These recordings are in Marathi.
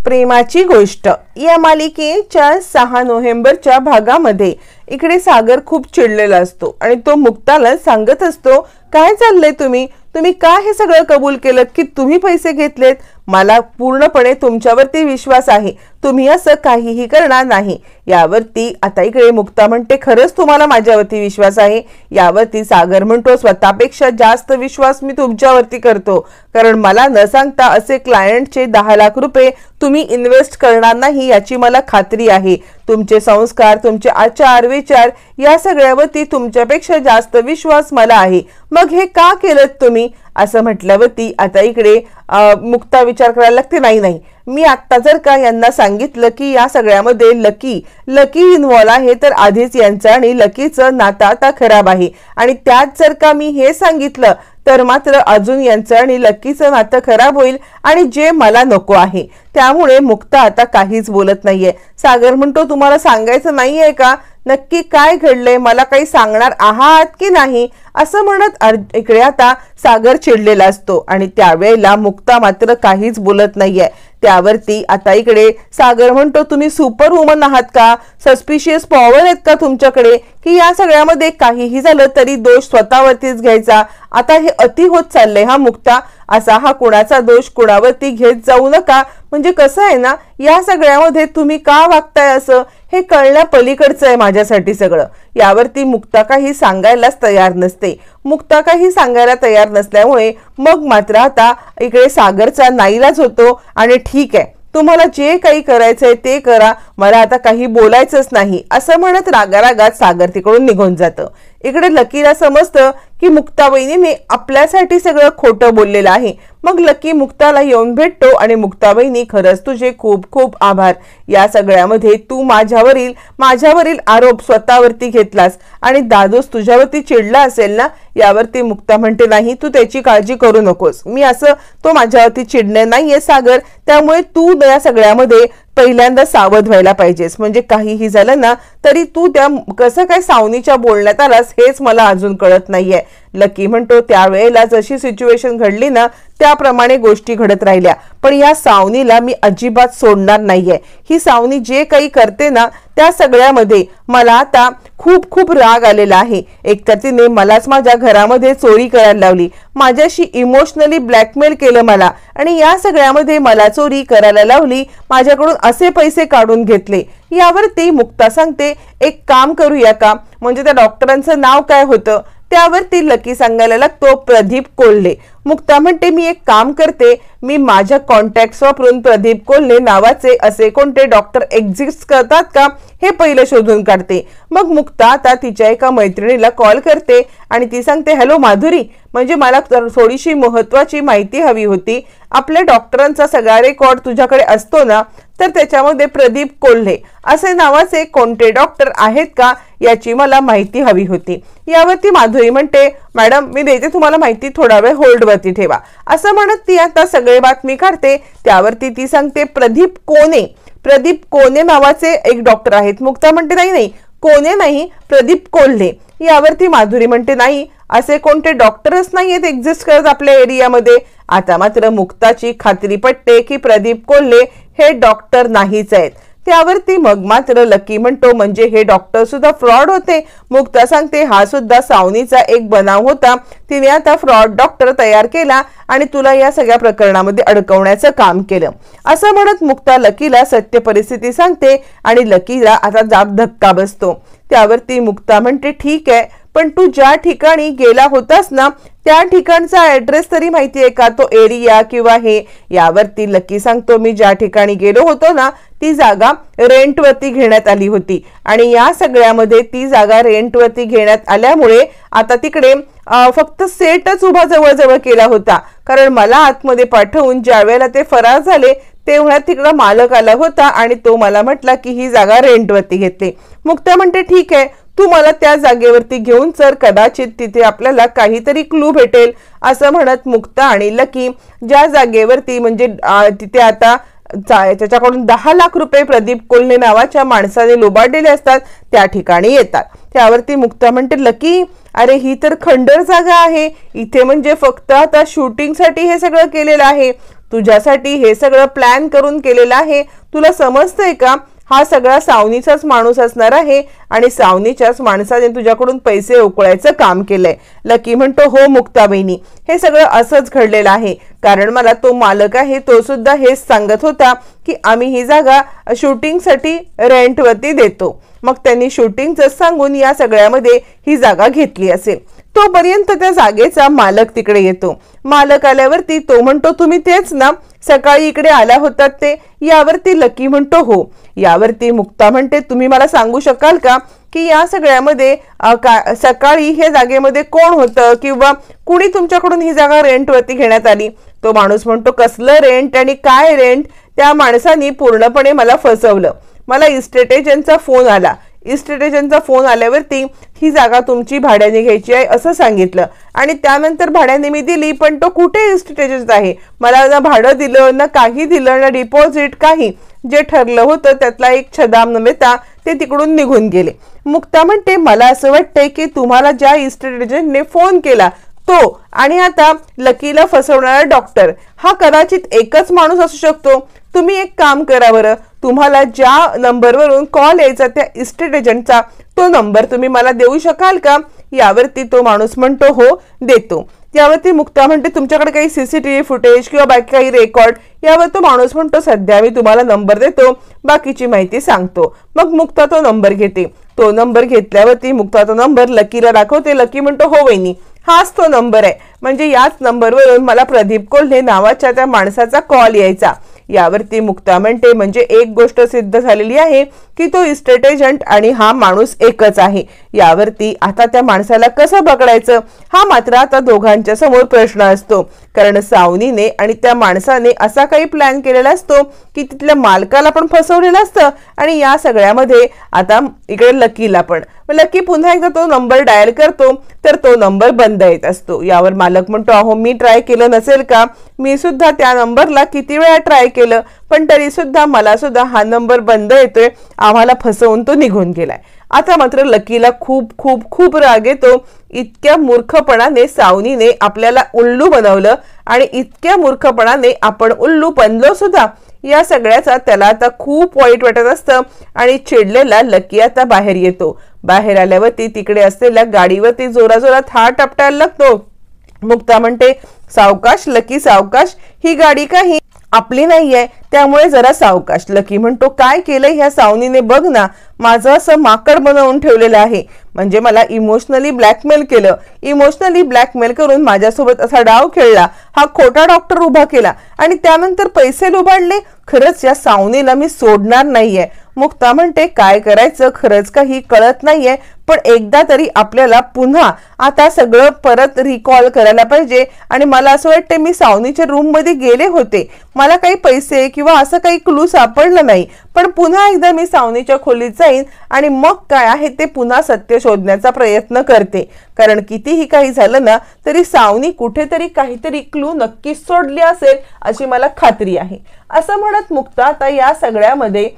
प्रेमाची गोष्ट या मालिकेच्या 6 नोव्हेंबरच्या भागामध्ये इकडे सागर खूप चिडलेला असतो आणि तो मुक्ताला सांगत असतो, काय चाललंय तुम्ही का हे सगळं कबूल केलं की तुम्ही पैसे घेतलेत? मला पूर्णपणे तुमच्यावरती विश्वास आहे, तुम्ही असं काहीही करणार नाही। यावरती आता इकडे मुक्ता म्हणते, खरंच तुम्हाला माझ्यावरती विश्वास आहे? यावरती सागर म्हणतो, स्वतःपेक्षा जास्त विश्वास मी तुमच्यावरती करतो, कारण मला न सांगता असे क्लायंटचे 10 लाख रुपये तुम्ही इन्व्हेस्ट करणार नाही याची मला खात्री आहे। तुमचे संस्कार, तुमचे आचार विचार या सगळ्यावरती तुमच्यापेक्षा जास्त विश्वास मला आहे, मग हे का केलं तुम्ही? असं म्हटल्यावरती आता इकडे मुक्ता विचार करायला लागते, नाही मी आता जर का यांना सांगितलं की या सगळ्यामध्ये लकी इन्व्हॉल्व आहे तर आधीच यांचं आणि लकीचं नातं आता खराब आहे आणि त्यात जर का मी हे सांगितलं तर मात्र अजून यांचं आणि लकीचं नातं खराब होईल आणि जे मला नको आहे। त्यामुळे मुक्ता आता काहीच बोलत नाहीये। सागर म्हणतो, तुम्हाला सांगायचं नाहीये का? नक्की काय घडलंय, मला काही सांगणार आहात की नाही? असं म्हणत इकडे आता सागर चिडलेला असतो आणि त्यावेळेला मुक्ता मात्र काहीच बोलत नाहीये। त्यावरती आता इकडे सागर म्हणतो, तुम्ही सुपर वुमन आहात का? सस्पिशियस पॉवर आहेत का तुमच्याकडे की या सगळ्यामध्ये काहीही झालं तरी दोष स्वतःवरतीच घ्यायचा? आता हे अति होत चाललंय हा मुक्ता, असा हा कुणाचा दोष कुणावरती घेत जाऊ नका। म्हणजे कसं आहे ना, या सगळ्यामध्ये तुम्ही का वागताय असं हे कळण्या पलीकडचं आहे माझ्यासाठी सगळं। यावरती मुक्ता काही सांगायलाच तयार नसते। मुक्ता काही सांगायला तयार नसल्यामुळे मग मात्र आता इकडे सागरचा नाईलाज होतो आणि ठीक आहे, तुम्हाला जे काही करायचंय ते करा, मला आता काही बोलायचंच नाही असं म्हणत रागारागात सागर तिकडून निघून जातं। इकडे लकीला समजतं की मुक्ता वहिनीने आपल्यासाठी सगळं खोटं बोललेलं आहे। मग लकी मुक्ताला येऊन भेटतो आणि मुक्ता वहिनी, खरंच तुझे खूप खूप आभार। या सगळ्यामध्ये तू माझ्यावरील आरोप स्वतःवरती घेतलास आणि दादूस तुझ्यावरती चिडला असेल ना? यावरती मुक्ता म्हणते, नाही तू त्याची काळजी करू नकोस, मी असं तो माझ्यावरती चिडणे नाहीये सागर, त्यामुळे तू या सगळ्यामध्ये पहिल्यांदा सावध व्हायला पाहिजेस। म्हणजे काहीही झालं ना तरी तू त्या कसं काय सावनीच्या बोलण्यात आलास हेच मला अजून कळत नाहीये। लकी म्हणतो, त्यावेळेला जशी सिच्युएशन घडली ना त्याप्रमाणे गोष्टी घडत राहिल्या, पण या सावनीला मी अजिबात सोडणार नाहीये। ही सावनी जे काही करते ना त्या सगळ्यामध्ये मला आता खूप खूप राग आलेला आहे। एकतर तिने मलाच माझ्या घरामध्ये चोरी करायला लावली, माझ्याशी इमोशनली ब्लॅकमेल केलं मला, आणि या सगळ्यामध्ये मला चोरी करायला लावली, माझ्याकडून असे पैसे काढून घेतले। यावरती मुक्ता सांगते, एक काम करूया का? म्हणजे त्या डॉक्टरांचं नाव काय होतं? त्यावरती लकी सांगायला लागतो, प्रदीप कोल्हे। मुक्ता म्हणते, मी एक काम करते, मी माझ्या कॉन्टॅक्ट्स वापरून प्रदीप कोल्हे नावाचे असे कोणते डॉक्टर एक्झिस्ट करतात का हे पहिले शोधून काढते। मग मुक्ता आता तिच्या एका मैत्रिणीला कॉल करते आणि ती सांगते, हॅलो माधुरी, म्हणजे मला थोडीशी महत्त्वाची माहिती हवी होती। आपल्या डॉक्टरांचा सगळा रेकॉर्ड तुझ्याकडे असतो ना, तर त्याच्यामध्ये प्रदीप कोल्हे असे नावाचे कोणते डॉक्टर आहेत का याची मला माहिती हवी होती। यावरती माधुरी म्हणते, मॅडम मी देते तुम्हाला माहिती, थोडा वेळ होल्ड वरती ठेवा। असं म्हणत ती आता सगळे बातमी काढते। त्यावरती ती सांगते, प्रदीप कोणे नावाचे एक डॉक्टर आहेत। मुक्ता म्हणते, नाही कोणे नाही, प्रदीप कोल्हे। यावरती माधुरी म्हणते, नाही असे कोणते डॉक्टरच नाहीयेत एक्झिस्ट करत आपल्या एरियामध्ये। आता मात्र मुक्ताची खात्री पटते की प्रदीप कोल्हे हे डॉक्टर नाहीच आहेत। त्यावरती मग मात्र लकी म्हणतो, म्हणजे हे डॉक्टर सुद्धा फ्रॉड होते? मुक्ता सांगते, हा सुद्धा सावनीचा एक बनाव होता, तिने आता फ्रॉड डॉक्टर तयार केला आणि तुला या सगळ्या प्रकरणामध्ये अडकवण्याचं काम केलं। असं म्हणत मुक्ता लकीला सत्य परिस्थिती सांगते आणि लकीला आता जाब धक्का बसतो। त्यावरती मुक्ता म्हणते, ठीक आहे, पण तू ज्या ठिकाणी गेला होतास ना त्या ठिकाणचा ऍड्रेस तरी माहितीये का, तो एरिया किंवा हे? यावरती लकी सांगतो, मी ज्या ठिकाणी गेलो होतो ना ती जागा रेंटवरती घेण्यात आली होती आणि या सगळ्यामध्ये ती जागा रेंटवरती घेण्यात आल्यामुळे आता तिकडे फक्त सेटच उभा जवळ केला होता, कारण मला आतमध्ये पाठवून ज्या वेळेला ते फरार झाले तेव्हा तिकडे मालक आला होता आणि तो मला म्हटला की ही जागा रेंटवरती घेतली। मुक्ता म्हणते, ठीक आहे, तू मला त्या जागेवरती घेऊन चल, कदाचित तिथे आपल्याला काहीतरी क्लू भेटेल। असं म्हणत मुक्ता आणि लकी ज्या जागेवरती म्हणजे तिथे आता त्याच्याकडून 10 लाख रुपये प्रदीप कोल्हे नावाच्या माणसाने लुबाडलेले असतात त्या ठिकाणी येतात। त्यावरती मुक्ता म्हणते, लकी अरे ही तर खंडर जागा आहे, इथे म्हणजे फक्त आता शूटिंग साठी हे सगळं केलेलं आहे, तुझ्यासाठी हे सगळं प्लॅन करून केलेलं आहे, तुला समजतंय का? हा सगळा सावनीचाच माणूस असणार आहे आणि सावनीच्याच माणसाने तुझ्याकडून पैसे उकळायचं काम केलंय. लकी म्हणतो, हो मुक्ता बहिणी, हे सगळं असंच घडलेलं आहे. कारण मला तो मालक आहे तो सुद्धा हेच सांगत होता की आम्ही ही जागा शूटिंगसाठी रेंटवरती देतो. मग त्यांनी शूटिंगचं सांगून या सगळ्यामध्ये ही जागा घेतली असेल. तोपर्यंत त्या जागेचा मालक तिकडे येतो. मालक आल्यावरती तो म्हणतो, तुम्ही तेच ना सकाळी इकडे आला होतात ते? यावरती लकी म्हणतो, हो. यावरती मुक्ता म्हणते, तुम्ही मला सांगू शकाल का की या सगळ्यामध्ये सकाळी हे जागेमध्ये कोण होतं किंवा कुणी तुमच्याकडून ही जागा रेंटवरती घेण्यात आली? तो माणूस म्हणतो, कसलं रेंट आणि काय रेंट? त्या माणसाने पूर्णपणे मला फसवलं. मला इस्टेट एजंटचा फोन आला. इस्टेट एजंटचा फोन आल्यावरती ही जागा तुमची भाड्याने घ्यायची आहे असं सांगितलं आणि त्यानंतर भाड्याने मी दिली. पण तो कुठे इस्टेट एजंट आहे? मला ना भाडं दिलं ना काही दिलं ना डिपॉझिट काही. जे ठरलं होतं त्यातला एक छदाम न देता ते तिकडून निघून गेले. मुक्ता म्हणते, मला असं वाटतंय की तुम्हाला ज्या इस्टेट एजंटने फोन केला तो आणि आता लकीला फसवणारा डॉक्टर हा कदाचित एकच माणूस असू शकतो. तुम्ही एक काम करा बरं, तुम्हाला ज्या नंबरवरून कॉल यायचा त्या इस्टेट एजंटचा तो नंबर तुम्ही मला देऊ शकाल का? यावरती तो माणूस म्हणतो, हो देतो. यावरती मुक्ता म्हणते, तुमच्याकडे काही सीसीटीव्ही फुटेज किंवा बाकी काही रेकॉर्ड? यावर तो माणूस म्हणतो, सध्या मी तुम्हाला नंबर देतो, बाकीची माहिती सांगतो. मग मुक्ता तो नंबर घेते. तो नंबर घेतल्यावरती मुक्ता तो नंबर लकीला दाखवते. लकी म्हणतो, हो वहिनी, हाच तो नंबर आहे. म्हणजे याच नंबरवरून मला प्रदीप कोल्हे नावाच्या त्या माणसाचा कॉल यायचा. यावरती मुक्ता म्हणते, म्हणजे एक गोष्ट सिद्ध झालेली आहे की तो इस्टेट एजंट आणि हा माणूस एकच आहे. यावरती आता त्या माणसाला कसं पकडायचं हा मात्र आता दोघांच्या समोर प्रश्न असतो. कारण सावनीने आणि त्या माणसाने असा काही प्लॅन केलेला असतो की तिथल्या मालकाला पण फसवलेलं असतं आणि या सगळ्यामध्ये आता इकडे लकीला पण. लकी पुन्हा एकदा तो नंबर डायल करतो तर तो नंबर बंद येत असतो. यावर मालक म्हणतो, अहो मी ट्राय केलं नसेल का? मी सुद्धा त्या नंबरला किती वेळा ट्राय केलं पण तरी सुद्धा मला सुद्धा हा नंबर बंद येतोय. आम्हाला फसवून तो निघून गेलाय. आता मात्र लकीला खूप खूप खूप राग येतो. इतक्या मूर्खपणाने सावनीने आपल्याला उल्लू बनवलं आणि इतक्या मूर्खपणाने आपण उल्लू बनलो सुद्धा. या सगळ्याचा त्याला आता खूप वाईट वाटत असतं आणि चिडलेला लकी आता बाहेर येतो. बाहेर आल्यावरती तिकडे असलेल्या गाडीवरती जोराजोरात हात आपटायला लागतो. मुक्ता म्हणते, सावकाश लकी सावकाश, ही गाडी काही आपली नाहीये त्यामुळे जरा सावकाश. लकी म्हणतो, काय केलंय ह्या सावनीने? बघ ना, माझं असं माकड बनवून ठेवलेलं आहे. म्हणजे मला इमोशनली ब्लॅकमेल केलं. इमोशनली ब्लॅकमेल करून माझ्यासोबत असा डाव खेळला. हा खोटा डॉक्टर उभा केला आणि त्यानंतर पैसे लुबाडले. खरंच या सावनीला मी सोडणार नाहीये. मुक्ता म्हणते, काय करायचं खरंच काही कळत नाहीये. पण एकदा तरी आपल्याला पुन्हा आता सगळं परत रिकॉल करायला पाहिजे. आणि मला असं वाटतं मी सावनीच्या रूम मध्ये गेले होते. मला काही पैसे किंवा असं काही क्लू सापडलं नाही. पण पुन्हा एकदा मी सावनीच्या खोलीत जाईन आणि मग काय आहे ते पुन्हा सत्य शोधण्याचा प्रयत्न करते. कारण कितीही काही झालं ना तरी सावनी कुठेतरी काहीतरी क्लू नक्कीच सोडली असेल अशी मला खात्री आहे. असं म्हणत मुक्ता आता या सगळ्यामध्ये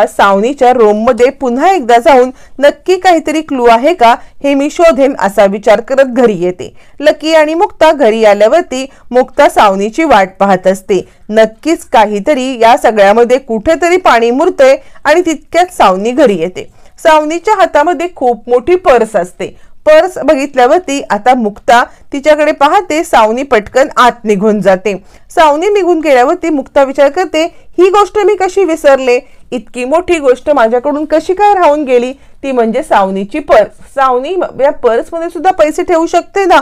सावनीच्या रूम मध्ये पुन्हा एकदा जाऊन नक्की काहीतरी क्लू आहे का हे मी शोधेन असा विचार करत घरी येते. लकी आणि मुक्ता घरी आल्यावरती मुक्ता सावनीची वाट पाहत असते. नक्कीच काहीतरी या सगळ्यामध्ये कुठेतरी पाणी मुरतंय आणि तितक्यात सावनी घरी येते. सावनीच्या हातामध्ये खूप मोठी पर्स असते. पर्स बघितल्यावरती आता मुक्ता तिच्याकडे पाहते. सावनी पटकन आत निघून जाते. सावनी निघून गेल्यावरती मुक्ता विचार करते, ही गोष्ट मी कशी विसरले? इतकी मोठी गोष्ट माझ्याकडून कशी काय राहून गेली? ती म्हणजे सावनीची पर्स. सावनी या पर्स मध्ये सुद्धा पैसे ठेवू शकते ना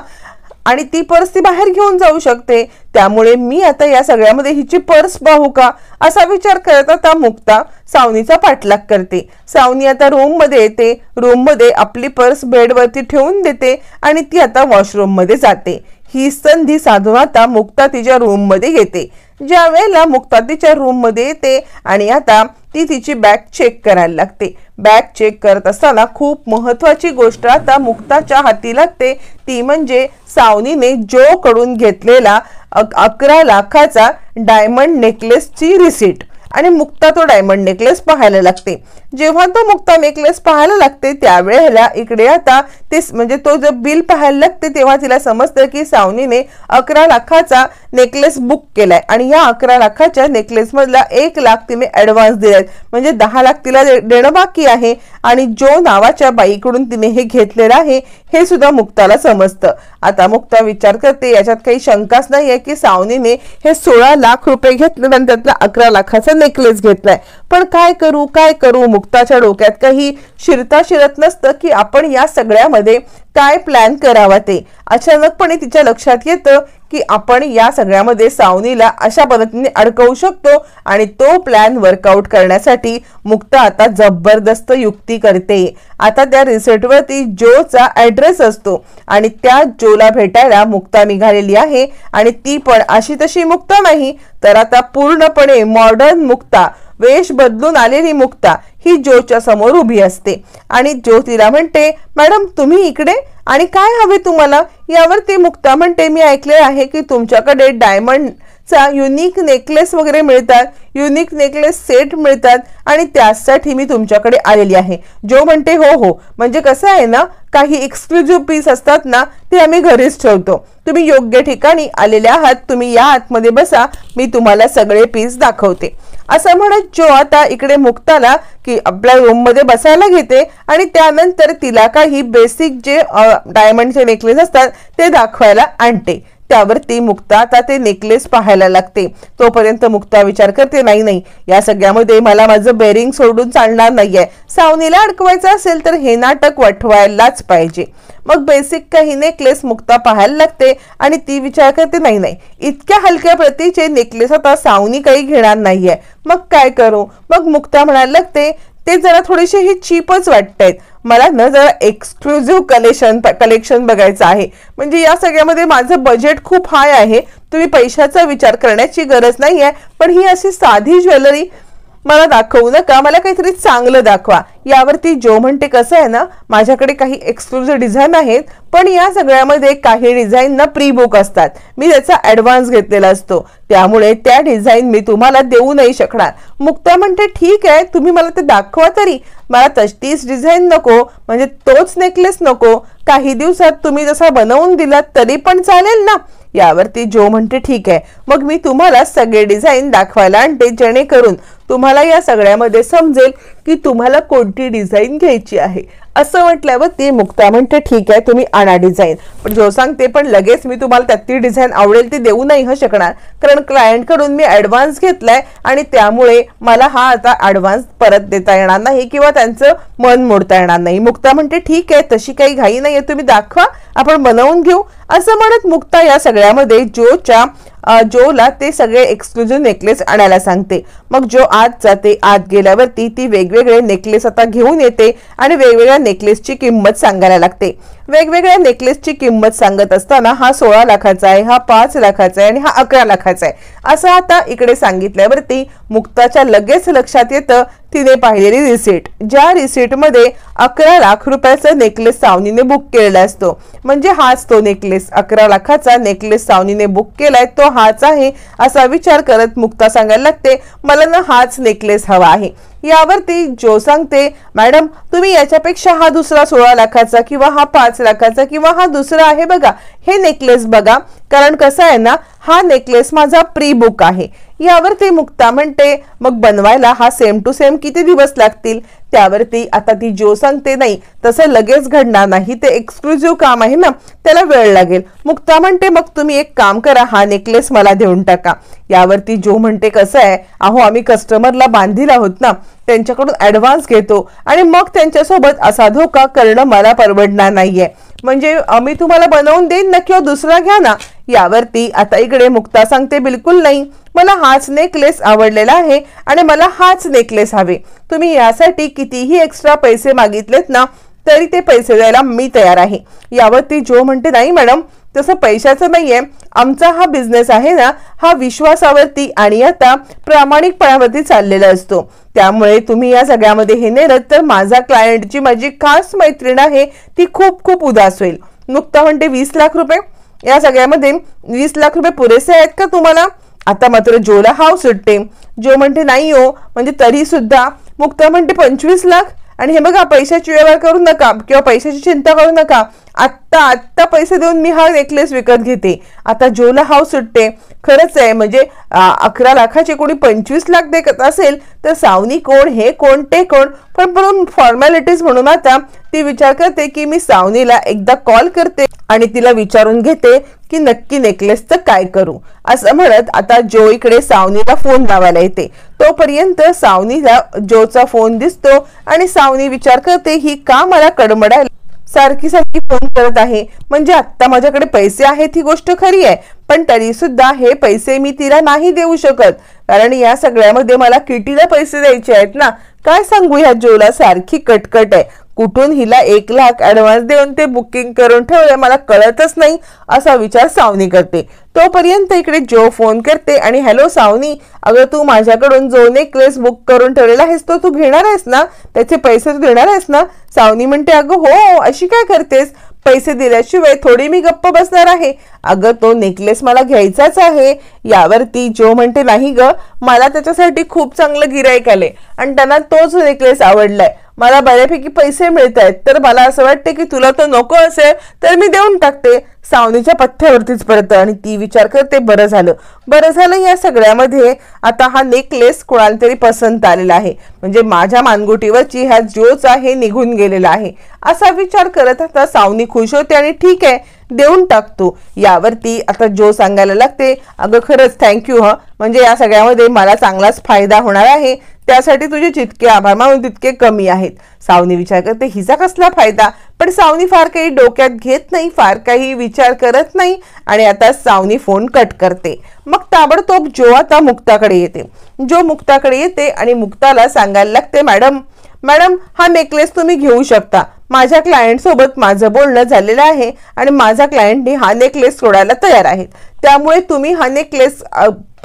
आणि ती पर्स ती बाहेर घेऊन जाऊ शकते. त्यामुळे मी आता या सगळ्यामध्ये हिची पर्स पाहू का असा विचार करत आता मुक्ता सावनीचा पाठलाग करते. सावनी आता रूम मध्ये येते. रूम मध्ये आपली पर्स बेडवरती ठेवून देते आणि ती आता वॉशरूम मध्ये जाते. ही संधी साधून आता मुक्ता तिच्या रूम मध्ये येते. ज्या वेळेला मुक्ता तिच्या रूम मध्ये येते आणि आता ती तिची बॅग चेक करायला लागते. बॅग चेक करत असताना खूप महत्वाची गोष्ट आता मुक्ताच्या हाती लागते. ती म्हणजे सावनीने जो कडून घेतलेला 11 लाखाचा डायमंड नेकलेसची रिसीट. आणि मुक्ता तो डायमंड नेकलेस पाहायला लागते. जेव्हा तो मुक्ता नेकलेस पाहायला लागते त्यावेळेला इकडे आता ते म्हणजे तो जर बिल पाहायला लागते तेव्हा तिला समजतं की सावनीने 11 लाखाचा नेकलेस बुक केलाय आणि या 11 लाखाच्या नेकलेस मधला 1 लाख तिने ऍडव्हान्स दिलाय, म्हणजे 10 लाख तिला देणं बाकी आहे आणि जो नावाच्या बाईकडून तिने हे घेतलेलं आहे हे सुद्धा मुक्ताला समजतं. आता मुक्ता विचार करते, याच्यात काही शंकाच नाहीये की सावनीने हे 16 लाख रुपये घेतले आणि त्यातला 11 लाखाचा नेकलेस घेतलाय. पण काय करू मुक्ताच्या डोक्यात काही शिरत नसतं की आपण या सगळ्यामध्ये काय प्लॅन करावा ते. अचानकपणे तिच्या लक्षात येतं की आपण या सगळ्यामध्ये सावनीला अशा पद्धतीने अडकवू शकतो आणि तो प्लॅन वर्कआउट करण्यासाठी मुक्ता आता जबरदस्त युक्ती करते. आता त्या रिसॉर्टवरती जोचा ऍड्रेस असतो आणि त्या जोला भेटायला मुक्ता निघालेली आहे आणि ती पण अशी तशी मुक्ता नाही तर आता पूर्णपणे मॉडर्न मुक्ता, वेश बदलून आलेली मुक्ता ही जोच्या समोर उभी असते आणि जो तिला म्हणते, मॅडम तुम्ही इकडे आणि काय हवे तुम्हाला? यावर ती मुक्ता म्हणते, मी ऐकले आहे की तुमच्याकडे डायमंडचा युनिक नेकलेस वगैरे मिळतात, युनिक नेकलेस सेट मिळतात आणि त्यासाठी मी तुमच्याकडे आलेली आहे. जो म्हणते हो म्हणजे कसं आहे ना, काही एक्सक्लुझिव्ह पीस असतात ना ते आम्ही घरीच ठेवतो, तुम्ही योग्य ठिकाणी आलेले आहात, तुम्ही या आतमध्ये बसा, मी तुम्हाला सगळे पीस दाखवते. असं म्हणत जो आता इकडे मुक्ताला की आपल्या रूम मध्ये बसायला घेते आणि त्यानंतर तिला काही बेसिक जे डायमंडचे नेकलेस असतात ते दाखवायला आणते. त्यावरती मुक्ता आता ते नेकलेस पाहायला लागते. तोपर्यंत मुक्ता विचार करते, नाही या सगळ्यामध्ये मला माझं बेरिंग सोडून चालणार नाहीये, सावनीला अडकवायचं असेल तर हे नाटक वठवायलाच पाहिजे. मग बेसिक काही नेकलेस मुक्ता पाहायला लागते आणि ती विचार करते, नाही इतक्या हलक्या प्रतीचे नेकलेस आता सावनी काही घेणार नाहीये, मग काय करू? मग मुक्ता म्हणायला लागते, ते जरा थोडेसे हे चीपच वाटतायत, मला ना जरा एक्सक्लुझिव्ह कलेक्शन बघायचं आहे, म्हणजे या सगळ्यामध्ये माझं बजेट खूप हाय आहे, तुम्ही पैशाचा विचार करण्याची गरज नाहीये, पण ही अशी साधी ज्वेलरी मला दाखवू नका, मला काहीतरी चांगलं दाखवा. यावरती जो म्हणते, कसं आहे ना, माझ्याकडे काही एक्सक्लुझिव्ह डिझाईन आहेत पण या सगळ्यामध्ये काही डिझाईन ना प्री बुक असतात, मी त्याचा ऍडव्हान्स घेतलेला असतो, त्यामुळे त्या डिझाईन मी तुम्हाला देऊ नाही शकणार. मुक्ता म्हणते, ठीक आहे तुम्ही मला ते दाखवा तरी, मला तीच डिझाईन नको, म्हणजे तोच नेकलेस नको, काही दिवसात तुम्ही जसा बनवून दिलात तरी पण चालेल ना? यावरती जो म्हणते, ठीक आहे मग मी तुम्हाला सगळे डिझाईन दाखवायला आणते, जेणेकरून तुम्हाला या सगळ्यामध्ये समजेल की तुम्हाला कोणती डिझाईन घ्यायची आहे. असं म्हटल्यावर ती मुक्ता म्हणते, ठीक आहे तुम्ही आणा डिझाईन, पण जो सांगते पण लगेच मी तुम्हाला त्यातली डिझाईन आवडेल ती देऊ नाही शकणार, कारण क्लायंट कडून मी ऍडव्हान्स घेतलाय आणि त्यामुळे मला हा आता ऍडव्हान्स परत देता येणार नाही किंवा त्यांचं मन मोडता येणार नाही. मुक्ता म्हणते, ठीक आहे तशी काही घाई नाहीये, तुम्ही दाखवा आपण बनवून घेऊ. असं म्हणत मुक्ता या सगळ्यामध्ये जोला ते सगळे एक्सक्लुझिव्ह नेकलेस आणायला सांगते. मग जो आत जाते, आत गेल्यावरती ती वेगवेगळे नेकलेस आता घेऊन येते आणि वेगवेगळ्या नेकलेसची किंमत सांगायला लागते. वेगवेगळ्या नेकलेसची किंमत सांगत असताना हा 16 लाखाचा आहे, हा 5 लाखाचा आहे आणि हा 11 लाखाचा आहे असं आता इकडे सांगितल्यावरती मुक्ताच्या लगेच लक्षात येतं तिने पाहिलेली रिसीट, ज्या रिसीटमध्ये 11 लाख रुपयाचा नेकलेस सावनीने बुक केलेला असतो, म्हणजे हाच तो नेकलेस, 11 लाखाचा नेकलेस सावनीने बुक केलाय तो हाच आहे असा विचार करत मुक्ता सांगायला लागते, मला ना हाच नेकलेस हवा आहे. यावरती जो सांगते, मॅडम तुम्ही याच्यापेक्षा हा दुसरा 16 लाखाचा किंवा हा 5 लाखाचा किंवा हा दुसरा आहे बघा हे नेकलेस बघा, कारण कसं आहे ना हा नेकलेस माझा प्री बुक आहे. यावरती मुक्ता म्हणते, मग बनवायला हा सेम टू सेम किती दिवस लागतील? त्यावरती आता ती जो सांगते, नाही तसं लगेच घडणार नाही, ते एक्सक्लुझिव्ह काम आहे ना त्याला वेळ लागेल. मुक्ता म्हणते, मग तुम्ही एक काम करा, हा नेकलेस मला देऊन टाका. यावरती जो म्हणते, कसं आहे अहो आम्ही कस्टमरला बांधील आहोत ना, त्यांच्याकडून ऍडव्हान्स घेतो आणि मग त्यांच्यासोबत असा धोका करणं मला परवडणार नाहीये, म्हणजे आम्ही तुम्हाला बनवून देईन ना किंवा दुसरा घ्या ना. यावरती आता इकडे मुक्ता सांगते, बिलकुल नाही, मला हाच नेकलेस आवडलेला आहे आणि मला हाच नेकलेस हवे, तुम्ही यासाठी कितीही एक्स्ट्रा पैसे मागितलेत ना तरी ते पैसे द्यायला मी तयार आहे. यावरती जो म्हणते, नाही मॅडम तसं पैशाचं नाहीये, आमचा हा बिझनेस आहे ना हा विश्वासावरती आणि आता प्रामाणिकपणावरती चाललेला असतो, त्यामुळे तुम्ही या सगळ्यामध्ये हे नेलं तर माझा क्लायंटची माझी खास मैत्रीण आहे ती खूप खूप उदास होईल. मुक्ता म्हणते, 20 लाख रुपये, या सगळ्यामध्ये 20 लाख रुपये पुरेसे आहेत का तुम्हाला? आता मात्र जोला हाव सुटते. जो म्हणते, नाही हो, म्हणजे तरी सुद्धा मुक्ता म्हणते 25 लाख? आणि हे बघा, पैशाची व्यवहार करू नका किंवा पैशाची चिंता करू नका, आत्ता आत्ता पैसे देऊन मी हा नेकलेस विकत घेते. आता जोला हाव सुटते. खरंच आहे, म्हणजे 11 लाखाचे कोणी 25 लाख देत असेल तर सावनी कोण, हे कोण, ते कोण. पण फॉर्मॅलिटीज म्हणून आता ती विचार करते की मी सावनीला एकदा कॉल करते आणि तिला विचारून घेते की नक्की नेकलेसचं काय करू. असं म्हणत आता जो इकडे सावनीला फोन लावायला येते. तोपर्यंत सावनीला जोचा फोन दिसतो आणि सावनी विचार करते ही का मला कडमडायला सारखी सारखी फोन करत आहे. म्हणजे आत्ता माझ्याकडे पैसे आहेत ही गोष्ट खरी आहे, पण तरी सुद्धा हे पैसे मी तिला नाही देऊ शकत, कारण या सगळ्यामध्ये मला किटीला पैसे द्यायचे आहेत ना. काय सांगू ह्या जोला, सारखी कटकट आहे. कुठून हिला 1 लाख ऍडव्हान्स देऊन ते बुकिंग करून ठेवले मला कळतच नाही, असा विचार सावनी करते. तोपर्यंत इकडे जो फोन करते आणि हॅलो सावनी, अगं तू माझ्याकडून जो नेकलेस बुक करून ठेवलेला आहेस तो तू घेणार आहेस ना, त्याचे पैसे तू देणार आहेस ना. सावनी म्हणते अगं हो, अशी काय करतेस, पैसे दिल्याशिवाय थोडी मी गप्प बसणार आहे. अगं तो नेकलेस मला घ्यायचाच आहे. यावरती जो म्हणते नाही ग, मला त्याच्यासाठी खूप चांगलं गिराईक आले आणि त्यांना तोच नेकलेस आवडलाय, मला बऱ्यापैकी पैसे मिळत आहेत, तर मला असं वाटते की तुला तो नको असेल तर मी देऊन टाकते. सावनीच्या पथ्यावरतीच पडतं आणि ती विचार करते बरं झालं या सगळ्यामध्ये आता हा नेकलेस कोणाला तरी पसंत आलेला आहे, म्हणजे माझ्या मानगुटीवरची ह्या जोच आहे निघून गेलेला आहे, असा विचार करत आता सावनी खुश होते आणि ठीक आहे देऊन टाकतो. यावरती आता जो सांगायला लागते अगं खरंच थँक्यू ह, म्हणजे या सगळ्यामध्ये मला चांगलाच फायदा होणार आहे, त्यासाठी तुझे जितके आभार मानून तितके कमी आहेत. सावनी विचार करते हिचा कसला फायदा, पण सावनी फार काही डोक्यात घेत नाही, फार काही विचार करत नाही आणि आता सावनी फोन कट करते. मग ताबडतोब जो आता मुक्ताकडे येते. जो मुक्ताकडे येते आणि मुक्ताला सांगायला लागते मॅडम हा नेकलेस तुम्ही घेऊ शकता, माझ्या क्लायंट सोबत माझं बोलणं झालेलं आहे आणि माझा क्लायंटने हा नेकलेस सोडायला तयार आहेत, त्यामुळे तुम्ही हा नेकलेस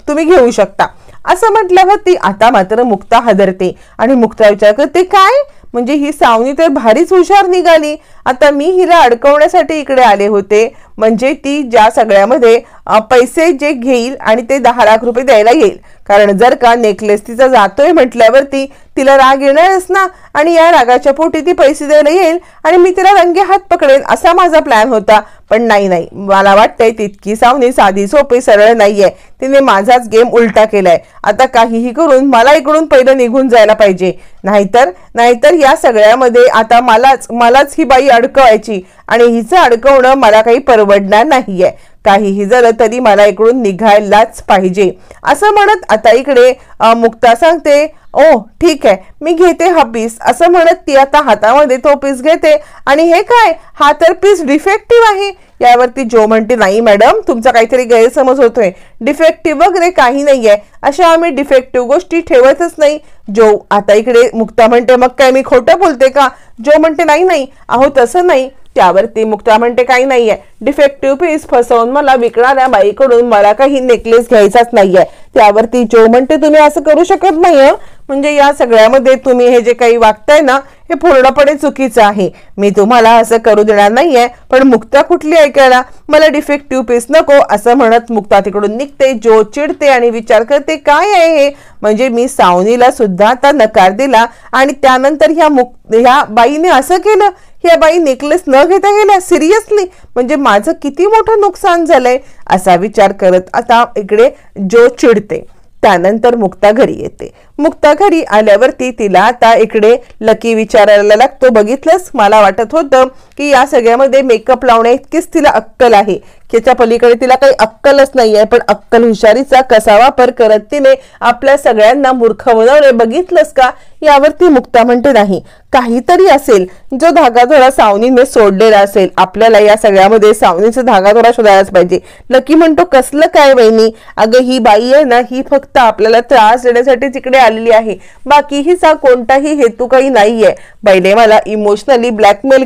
तुम्ही घेऊ शकता. असं म्हटल्यावर ती आता मात्र मुक्ता हादरते आणि मुक्ता विचार करते काय, म्हणजे ही सावनी तर भारीच हुशार निघाली, आता मी हिला अडकवण्यासाठी इकडे आले होते, म्हणजे ती ज्या सगळ्यामध्ये पैसे जे घेईल आणि ते 10 लाख रुपये द्यायला येईल, कारण जर का नेकलेस तिचा जातोय म्हटल्यावरती तिला राग येणारच ना, आणि या रागाच्या पोटी ती पैसे द्यायला येईल आणि मी तिला रंगे हात पकडेन असा माझा प्लॅन होता. पण नाही, मला वाटतंय तितकी सावनी साधी सोपी सरळ नाहीये, तिने माझाच गेम उलटा केलाय. आता काहीही करून मला इकडून पहिलं निघून जायला पाहिजे, नाहीतर या सगळ्यामध्ये आता मलाच ही बाई अडकवायची आणि हिचं अडकवणं मला काही परवडणार नाहीये. काहीही झालं तरी मला इकडून निघायलाच पाहिजे. असं म्हणत आता इकडे मुक्ता सांगते ओ ठीक आहे मी घेते हा पीस. असं म्हणत ती आता हातामध्ये तो पीस घेते आणि हे काय, हा तर पीस डिफेक्टिव्ह आहे. यावरती जो म्हणते नाही मॅडम तुमचा काहीतरी गैरसमज होतोय, डिफेक्टिव्ह वगैरे काही नाहीये, अशा आम्ही डिफेक्टिव्ह गोष्टी ठेवतच नाही. जो आता इकडे मुक्ता म्हणते मग काय मी खोटं बोलते का. जो म्हणते नाही अहो तसं नाही. त्यावरती मुक्ता म्हणते काही नाहीये, डिफेक्टिव्ह पीस फसवून मला विकणाऱ्या बाईकडून मला काही नेकलेस घ्यायचाच नाहीये. त्यावरती जो म्हणते तुम्ही असं करू शकत नाही, म्हणजे या सगळ्यामध्ये तुम्ही हे जे काही वागताय ना हे पूर्णपणे चुकीचं आहे, मी तुम्हाला असं करू देणार नाहीये. पण मुक्ता कुठली ऐकायला, मला डिफेक्टिव्ह पीस नको असं म्हणत मुक्ता तिकडून निघते. जो चिडते आणि विचार करते काय आहे हे, म्हणजे मी सावनीला सुद्धा आता नकार दिला आणि त्यानंतर ह्या बाईने असं केलं, ह्या बाई नेकलेस न घेता गेल्या सिरियसली, म्हणजे माझं किती मोठं नुकसान झालंय असा विचार करत आता इकडे जो चिडते. त्यानंतर मुक्ता घरी येते. मुक्ता घरी आल्यावरती तिला आता इकडे लकी विचारायला लागतो बघितलंस मला वाटत होतं की या सगळ्यामध्ये मेकअप लावण्या इतकीच तिला अक्कल आहे, त्याच्या पलीकडे तिला काही अक्कलच नाहीये, पण अक्कल हुशारीचा कसा वापर करत तिने आपल्या सगळ्यांना मूर्ख बनवले बघितलंस का. यावरती मुक्ता म्हणते नाही काहीतरी असेल, जो धागाधोरा सावनीने सोडलेला असेल, आपल्याला या सगळ्यामध्ये सावनीचा धागाधोरा शोधायलाच पाहिजे. लकी म्हणतो कसलं काय वहिनी, अगं ही बाई आहे ना ही फक्त आपल्याला त्रास देण्यासाठी तिकडे आलेली आहे, बाकी हिचा कोणताही हेतू काही नाहीये. बाईने मला इमोशनली ब्लॅकमेल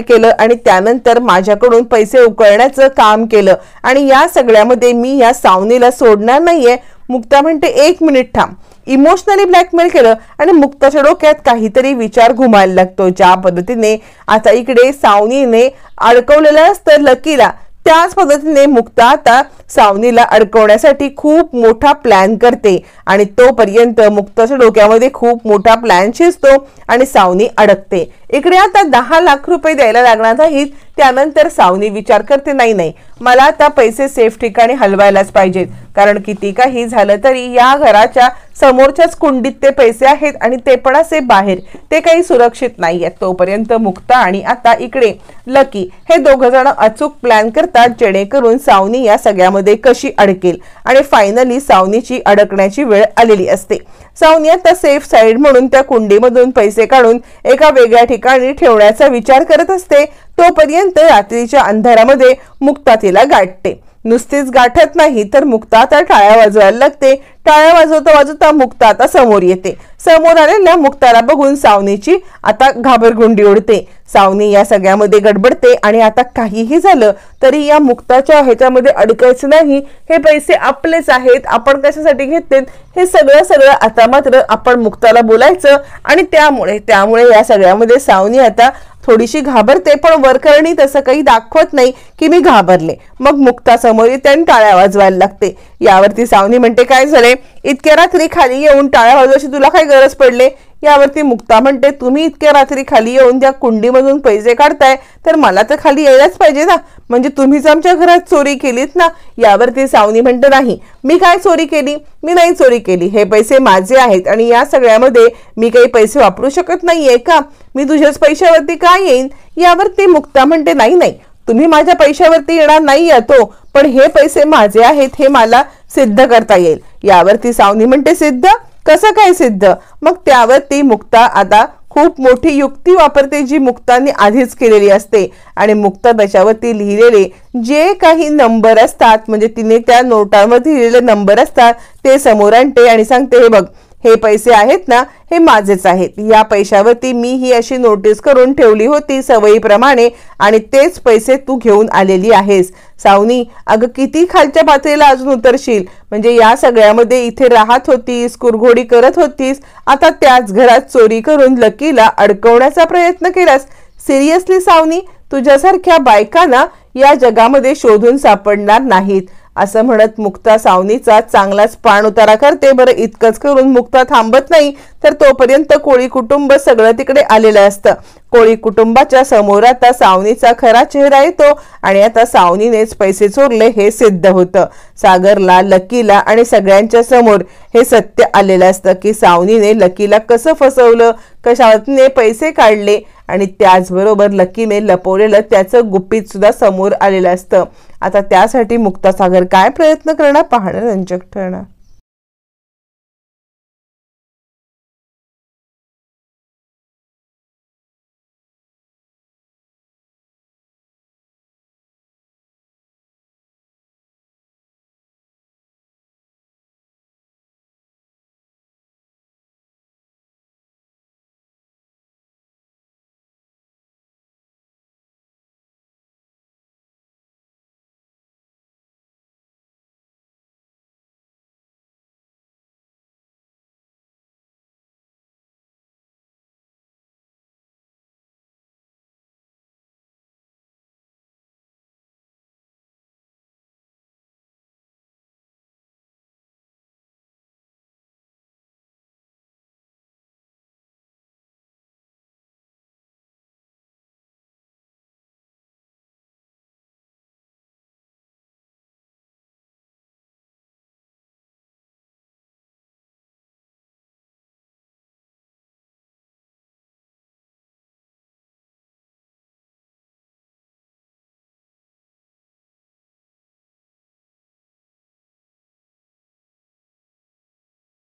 केलं आणि त्यानंतर माझ्याकडून पैसे उकळण्याचं काम केलं आणि या सगळ्यामध्ये मी या सावनीला सोडणार नाहीये. मुक्ता म्हणते 1 मिनिट थांब, इमोशनली ब्लॅकमेल केलं आणि मुक्ताच्या डोक्यात काहीतरी विचार घुमायला लागतो. ज्या पद्धतीने आता इकडे सावनीने अडकवलेलं असतं लकीला, त्याच पद्धतीने मुक्ता आता सावनीला अडकवण्यासाठी खूप मोठा प्लॅन करते आणि तोपर्यंत मुक्ताच्या डोक्यामध्ये खूप मोठा प्लॅन शिजतो आणि सावनी अडकते। इकडे आता 10 लाख रुपये द्यायला लागणार आहेत। त्यानंतर सावनी विचार करते नाही मला आता पैसे सेफ ठिकाणी हलवायलाच पाहिजेत, कारण किती काही झालं तरी या घराच्या समोरच्याच कुंडीत ते पैसे आहेत आणि ते पण असे बाहेर, ते काही सुरक्षित नाहीयेत। तोपर्यंत मुक्ता आणि आता इकडे लकी हे दोघ जण अचूक प्लॅन करतात जेणेकरून सावनी या सगळ्यामध्ये कशी अडकेल आणि फायनली सावनीची अडकण्याची वेळ आलेली असते। सावनी आता सेफ साइड म्हणून त्या कुंडीमधून पैसे काढून एका वेगळ्या ठिकाणी ठेवण्याचा विचार करत असते। तोपर्यंत रात्रीच्या अंधारामध्ये मुक्ता तिला गाठते। नुसतीच गाठत नाही तर मुक्ता आता टाळ्या वाजवायला लागते। टाळ्या वाजवता वाजवता मुक्ता आता समोर येते। समोर आलेल्या मुक्ताला बघून सावनीची आता घाबरगुंडी उडते। सावनी या सगळ्यामध्ये गडबडते आणि आता काहीही झालं तरी या मुक्ताच्या ह्याच्यामध्ये अडकायचं नाही, हे पैसे आपलेच आहेत, आपण कशासाठी घेतलेत हे सगळं आता मात्र आपण मुक्ताला बोलायचं आणि त्यामुळे या सगळ्यामध्ये सावनी आता थोडीशी घाबरते, पण वरकरणी तसं काही दाखवत नाही की मी घाबरले। मग मुक्ता समोर येते आणि टाळ्या वाजवायला लागते। यावरती सावनी म्हणते काय झाले, इतक्या रात्री खाली येऊन टाळ्या वाजवायची तुला काय गरज पडले? यावरती मुक्ता म्हणते तुम्ही इतक्या रात्री खाली येऊन त्या कुंडीमधून पैसे काढताय तर मला तर खाली यायलाच पाहिजे ना, म्हणजे तुम्हीच आमच्या घरात चोरी केलीत ना। यावरती सावनी म्हणते नाही मी काय चोरी केली, मी नाही चोरी केली, हे पैसे माझे आहेत आणि या सगळ्यामध्ये मी काही पैसे वापरू शकत नाहीये का, मी तुझ्याच पैशावरती काय येईन? यावरती मुक्ता म्हणते नाही तुम्ही माझ्या पैशावरती येणार नाही येतो, पण हे पैसे माझे आहेत हे मला सिद्ध करता येईल। यावरती सावनी म्हणते सिद्ध कसं काय सिद्ध? मग त्यावरती मुक्ता आता खूप मोठी युक्ती वापरते जी मुक्ताने आधीच केलेली असते आणि मुक्ता त्याच्यावरती लिहिलेले जे काही नंबर असतात, म्हणजे तिने त्या नोटांवरती लिहिलेले नंबर असतात ते समोर आणते आणि सांगते हे बघ हे पैसे आहेत ना हे माझेच आहेत, या पैशावरती मी ही अशी नोटीस करून ठेवली होती सवयीप्रमाणे आणि तेच पैसे तू घेऊन आलेली आहेस। सावनी अगं किती खालच्या पातळीला अजून उतरशील, म्हणजे या सगळ्यामध्ये इथे राहत होतीस, कुरघोडी करत होतीस, आता त्याच घरात चोरी करून लकीला अडकवण्याचा प्रयत्न केलास। सिरियसली सावनी, तुझ्यासारख्या बायकांना या जगामध्ये शोधून सापडणार नाहीत, असं म्हणत मुक्ता सावनीचा चांगलाच पाण उतारा करते। बरं इतकंच करून मुक्ता थांबत नाही तर तोपर्यंत कोळी कुटुंब सगळं तिकडे आलेलं असतं। कोळी कुटुंबाच्या समोर आता सावनीचा खरा चेहरा येतो आणि आता सावनीनेच पैसे चोरले हे सिद्ध होतं। सागरला, लकीला आणि सगळ्यांच्या समोर हे सत्य आलेलं असतं की सावनीने लकीला कसं फसवलं, कशाने पैसे काढले आणि त्याचबरोबर लकीने लपवलेलं त्याचं गुपित सुद्धा समोर आलेलं असतं। आता त्यासाठी मुक्ता सागर काय प्रयत्न करणार पाहणं रंजक ठरणार।